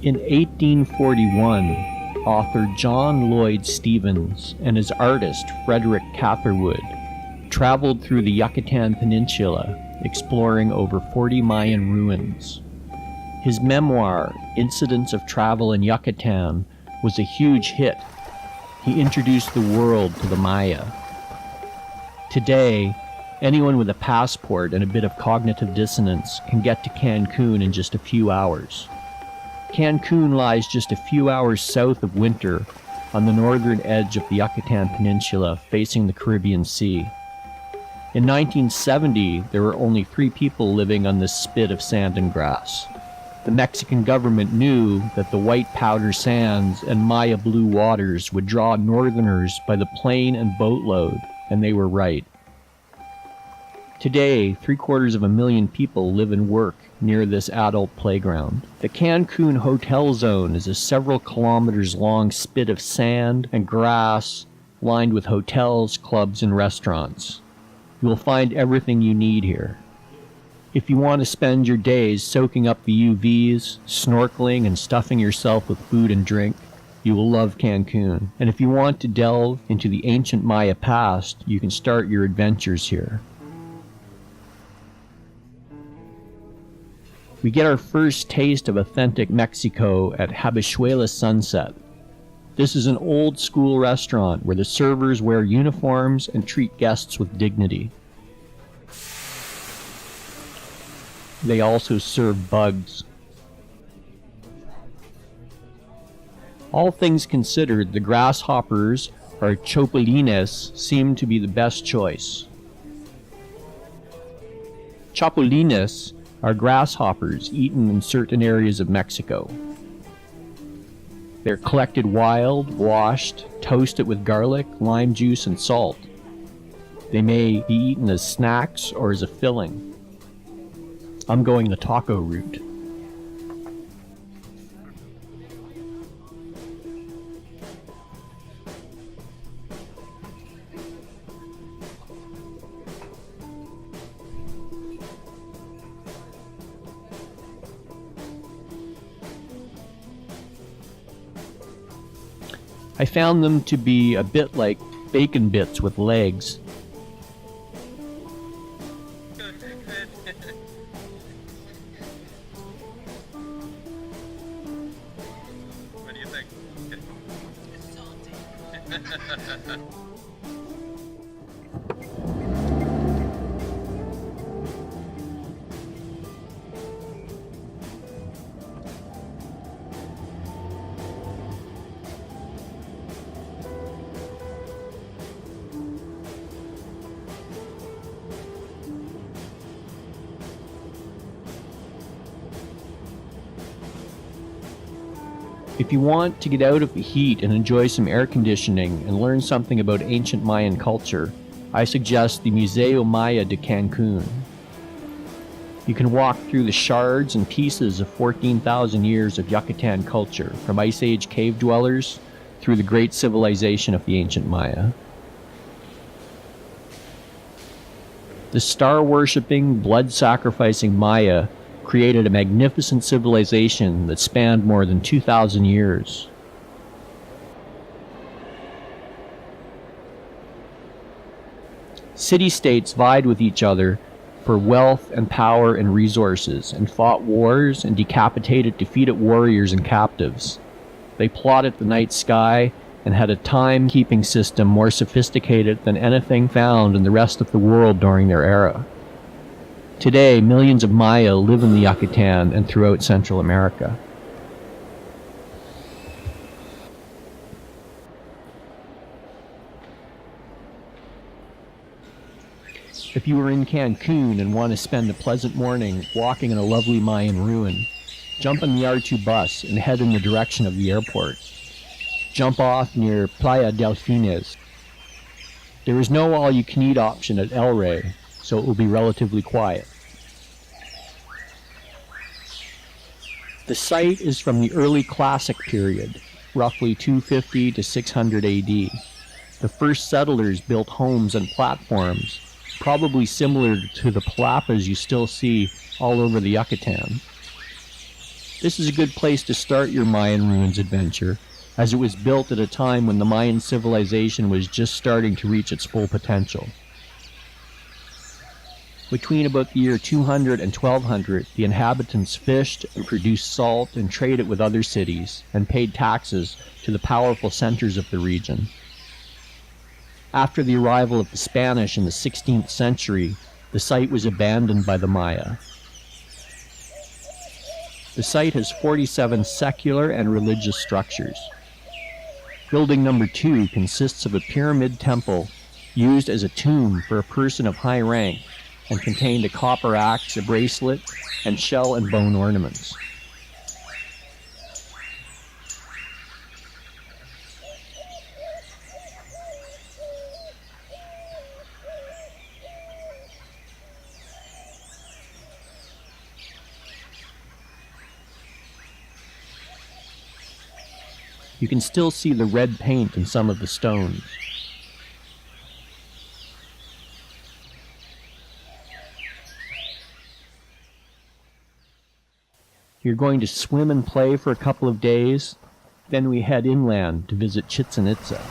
In 1841, author John Lloyd Stephens and his artist Frederick Catherwood traveled through the Yucatan Peninsula, exploring over 40 Mayan ruins. His memoir, Incidents of Travel in Yucatan, was a huge hit. He introduced the world to the Maya. Today, anyone with a passport and a bit of cognitive dissonance can get to Cancun in just a few hours. Cancun lies just a few hours south of Winter on the northern edge of the Yucatan Peninsula facing the Caribbean Sea. In 1970, there were only 3 people living on this spit of sand and grass. The Mexican government knew that the white powder sands and Maya blue waters would draw northerners by the plane and boatload, and they were right. Today, 750,000 people live and work near this adult playground. The Cancun Hotel Zone is a several kilometers long spit of sand and grass lined with hotels, clubs, and restaurants. You will find everything you need here. If you want to spend your days soaking up the UVs, snorkeling, and stuffing yourself with food and drink, you will love Cancun. And if you want to delve into the ancient Maya past, you can start your adventures here. We get our first taste of authentic Mexico at Habichuela Sunset. This is an old-school restaurant where the servers wear uniforms and treat guests with dignity. They also serve bugs. All things considered, the grasshoppers, or chapulines, seem to be the best choice. Chapulines are grasshoppers eaten in certain areas of Mexico. They're collected wild, washed, toasted with garlic, lime juice, and salt. They may be eaten as snacks or as a filling. I'm going the taco route. I found them to be a bit like bacon bits with legs. What do you think? It's salty. If you want to get out of the heat and enjoy some air conditioning and learn something about ancient Mayan culture, I suggest the Museo Maya de Cancun. You can walk through the shards and pieces of 14,000 years of Yucatan culture, from Ice Age cave dwellers through the great civilization of the ancient Maya. The star-worshipping, blood-sacrificing Maya created a magnificent civilization that spanned more than 2,000 years. City-states vied with each other for wealth and power and resources, and fought wars and decapitated defeated warriors and captives. They plotted the night sky and had a time-keeping system more sophisticated than anything found in the rest of the world during their era. Today, millions of Maya live in the Yucatan and throughout Central America. If you are in Cancun and want to spend a pleasant morning walking in a lovely Mayan ruin, jump on the R2 bus and head in the direction of the airport. Jump off near Playa Delfines. There is no all-you-can-eat option at El Rey, so it will be relatively quiet. The site is from the early Classic period, roughly 250 to 600 AD. The first settlers built homes and platforms, probably similar to the palapas you still see all over the Yucatan. This is a good place to start your Mayan ruins adventure, as it was built at a time when the Mayan civilization was just starting to reach its full potential. Between about the year 200 and 1200, the inhabitants fished and produced salt and traded with other cities and paid taxes to the powerful centers of the region. After the arrival of the Spanish in the 16th century, the site was abandoned by the Maya. The site has 47 secular and religious structures. Building number 2 consists of a pyramid temple used as a tomb for a person of high rank and contained a copper axe, a bracelet, and shell and bone ornaments. You can still see the red paint in some of the stones. You're going to swim and play for a couple of days, then we head inland to visit Chichen Itza.